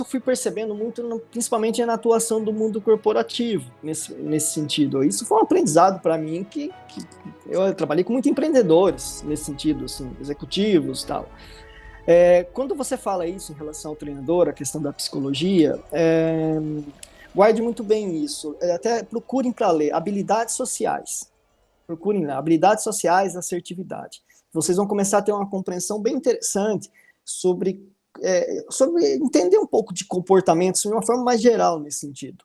fui percebendo muito, principalmente na atuação do mundo corporativo, nesse sentido. Isso foi um aprendizado para mim, que eu trabalhei com muitos empreendedores nesse sentido, assim, executivos e tal. Quando você fala isso em relação ao treinador, a questão da psicologia, guarde muito bem isso. Até procurem para ler habilidades sociais. Procurem lá, habilidades sociais, assertividade. Vocês vão começar a ter uma compreensão bem interessante sobre entender um pouco de comportamentos de uma forma mais geral nesse sentido.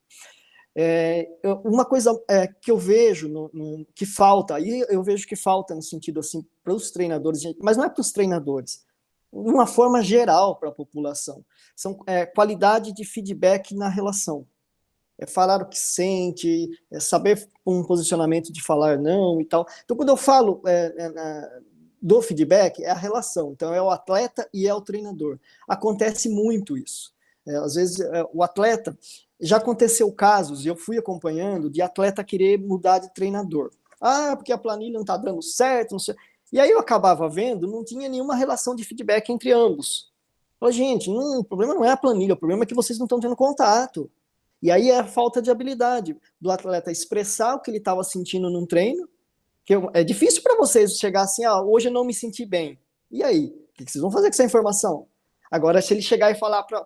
Uma coisa que eu vejo que falta, aí eu vejo que falta no sentido assim para os treinadores, mas não é para os treinadores, de uma forma geral para a população, são qualidade de feedback na relação. Falar o que sente, saber um posicionamento de falar não e tal. Então, quando eu falo do feedback, é a relação. Então, é o atleta e é o treinador. Acontece muito isso. Às vezes, o atleta... Já aconteceu casos, e eu fui acompanhando, de atleta querer mudar de treinador. Porque a planilha não está dando certo, não sei. E aí eu acabava vendo, não tinha nenhuma relação de feedback entre ambos. Falei, gente, o problema não é a planilha, o problema é que vocês não estão tendo contato. E aí é a falta de habilidade do atleta expressar o que ele estava sentindo num treino, que é difícil para vocês chegar assim, hoje eu não me senti bem. E aí? O que vocês vão fazer com essa informação? Agora, se ele chegar e falar para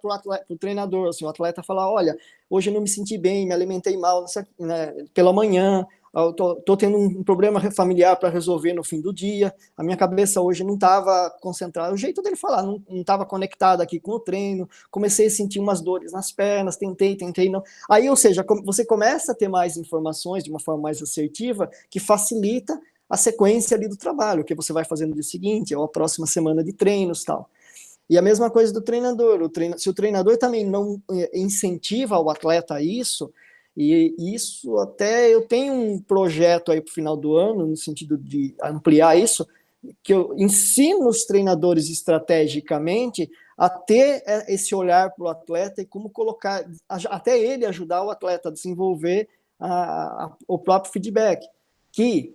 o treinador, assim, o atleta falar, olha, hoje eu não me senti bem, me alimentei mal pela manhã, tô tendo um problema familiar para resolver no fim do dia, a minha cabeça hoje não estava concentrada, o jeito dele falar, não estava conectado aqui com o treino, comecei a sentir umas dores nas pernas, tentei, não. Aí, ou seja, você começa a ter mais informações de uma forma mais assertiva, que facilita a sequência ali do trabalho, que você vai fazer no dia seguinte, ou a próxima semana de treinos e tal. E a mesma coisa do treinador. Se o treinador também não incentiva o atleta a isso, e isso até eu tenho um projeto aí para o final do ano, no sentido de ampliar isso, que eu ensino os treinadores estrategicamente a ter esse olhar para o atleta e como colocar, até ele ajudar o atleta a desenvolver o próprio feedback. Que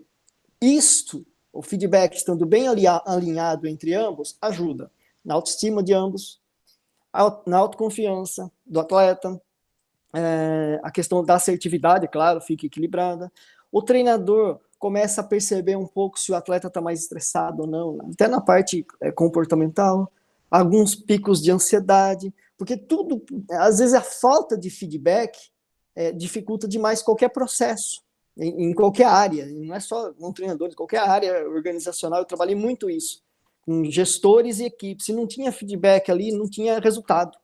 o feedback estando bem alinhado entre ambos, ajuda na autoestima de ambos, na autoconfiança do atleta, a questão da assertividade, claro, fica equilibrada. O treinador começa a perceber um pouco se o atleta está mais estressado ou não, até na parte comportamental, alguns picos de ansiedade, porque tudo, às vezes a falta de feedback dificulta demais qualquer processo, em qualquer área, não é só um treinador, em qualquer área organizacional, eu trabalhei muito isso, com gestores e equipes. Se não tinha feedback ali, não tinha resultado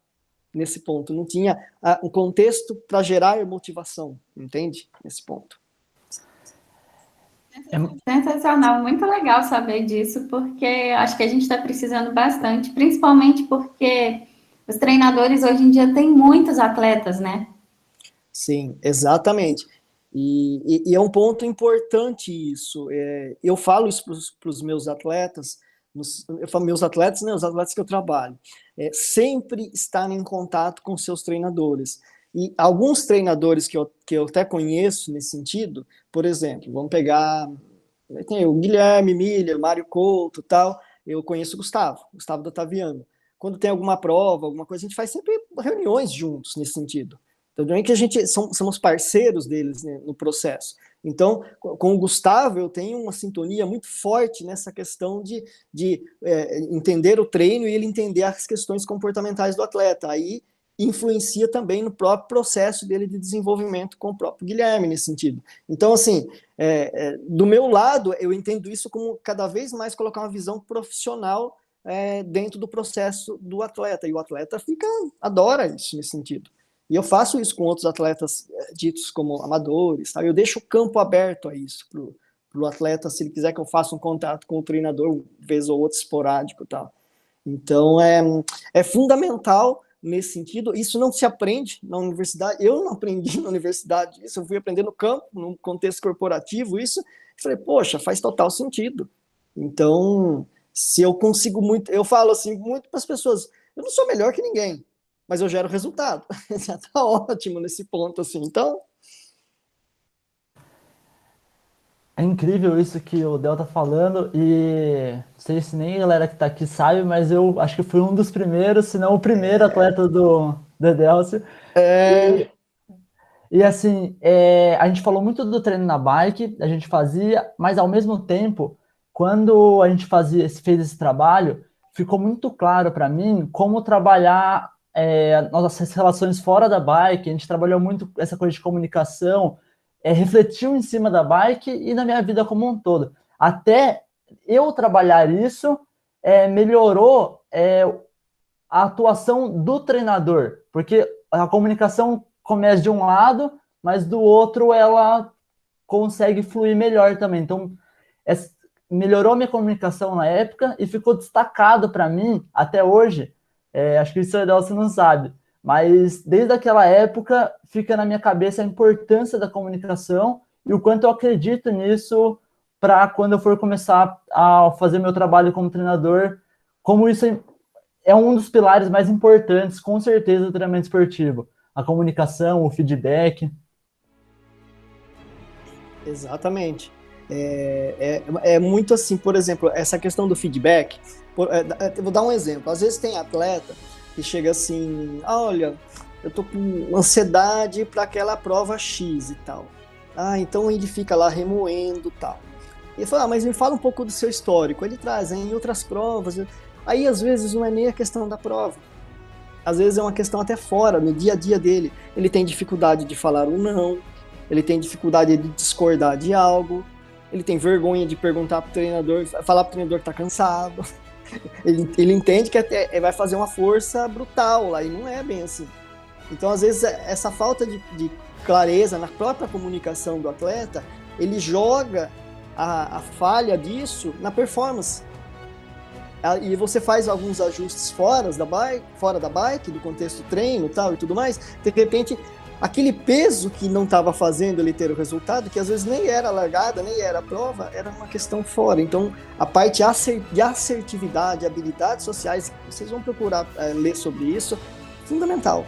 nesse ponto, não tinha um contexto para gerar motivação, entende? Nesse ponto. Sensacional, muito legal saber disso, porque acho que a gente está precisando bastante, principalmente porque os treinadores hoje em dia têm muitos atletas, né? Sim, exatamente. E é um ponto importante isso. Eu falo isso para os meus atletas, eu falo meus atletas, né, os atletas que eu trabalho, sempre estar em contato com seus treinadores. E alguns treinadores que eu até conheço nesse sentido, por exemplo, vamos pegar, tem o Guilherme Miller, Mário Couto, tal, eu conheço o Gustavo D'Ottaviano. Quando tem alguma prova, alguma coisa, a gente faz sempre reuniões juntos nesse sentido. Então, não é que a gente somos parceiros deles, né, no processo. Então, com o Gustavo, eu tenho uma sintonia muito forte nessa questão de entender o treino e ele entender as questões comportamentais do atleta. Aí influencia também no próprio processo dele de desenvolvimento com o próprio Guilherme, nesse sentido. Então, assim, do meu lado, eu entendo isso como cada vez mais colocar uma visão profissional dentro do processo do atleta. E o atleta adora isso nesse sentido. E eu faço isso com outros atletas ditos como amadores, tá? Eu deixo o campo aberto a isso para o atleta, se ele quiser que eu faça um contato com o treinador, vez ou outra esporádico, tá? Então, é fundamental nesse sentido. Isso não se aprende na universidade. Eu não aprendi na universidade isso, eu fui aprender no campo, no contexto corporativo, isso. E falei, poxa, faz total sentido. Então, se eu consigo muito... Eu falo assim muito para as pessoas, eu não sou melhor que ninguém, mas eu gero resultado. Já tá ótimo nesse ponto, assim. Então... É incrível isso que o Del tá falando e não sei se nem a galera que tá aqui sabe, mas eu acho que fui um dos primeiros, se não o primeiro atleta do do Edelcio. E assim, a gente falou muito do treino na bike, a gente fazia, mas ao mesmo tempo, quando a gente fez esse trabalho, ficou muito claro para mim como trabalhar nossas relações fora da bike. A gente trabalhou muito essa coisa de comunicação, refletiu em cima da bike e na minha vida como um todo. Até eu trabalhar isso, melhorou a atuação do treinador, porque a comunicação começa de um lado, mas do outro ela consegue fluir melhor também. Então, melhorou minha comunicação na época e ficou destacado para mim até hoje. Acho que isso você não sabe, mas desde aquela época fica na minha cabeça a importância da comunicação e o quanto eu acredito nisso para quando eu for começar a fazer meu trabalho como treinador, como isso é um dos pilares mais importantes, com certeza, do treinamento esportivo. A comunicação, o feedback. Exatamente. É muito assim, por exemplo, essa questão do feedback. Eu vou dar um exemplo. Às vezes tem atleta que chega assim, olha, eu tô com ansiedade para aquela prova X e tal. Então ele fica lá remoendo e tal. E fala, mas me fala um pouco do seu histórico. Ele traz em outras provas. Aí às vezes não é nem a questão da prova. Às vezes é uma questão até fora, no dia a dia dele. Ele tem dificuldade de falar um não, ele tem dificuldade de discordar de algo, ele tem vergonha de perguntar pro treinador, falar pro treinador que tá cansado. Ele entende que até vai fazer uma força brutal lá, e não é bem assim. Então, às vezes, essa falta de clareza na própria comunicação do atleta, ele joga a falha disso na performance. E você faz alguns ajustes fora da bike, do contexto treino tal, e tudo mais, de repente, aquele peso que não estava fazendo ele ter o resultado, que às vezes nem era a largada, nem era a prova, era uma questão fora. Então, a parte de assertividade, habilidades sociais, vocês vão procurar ler sobre isso, fundamental.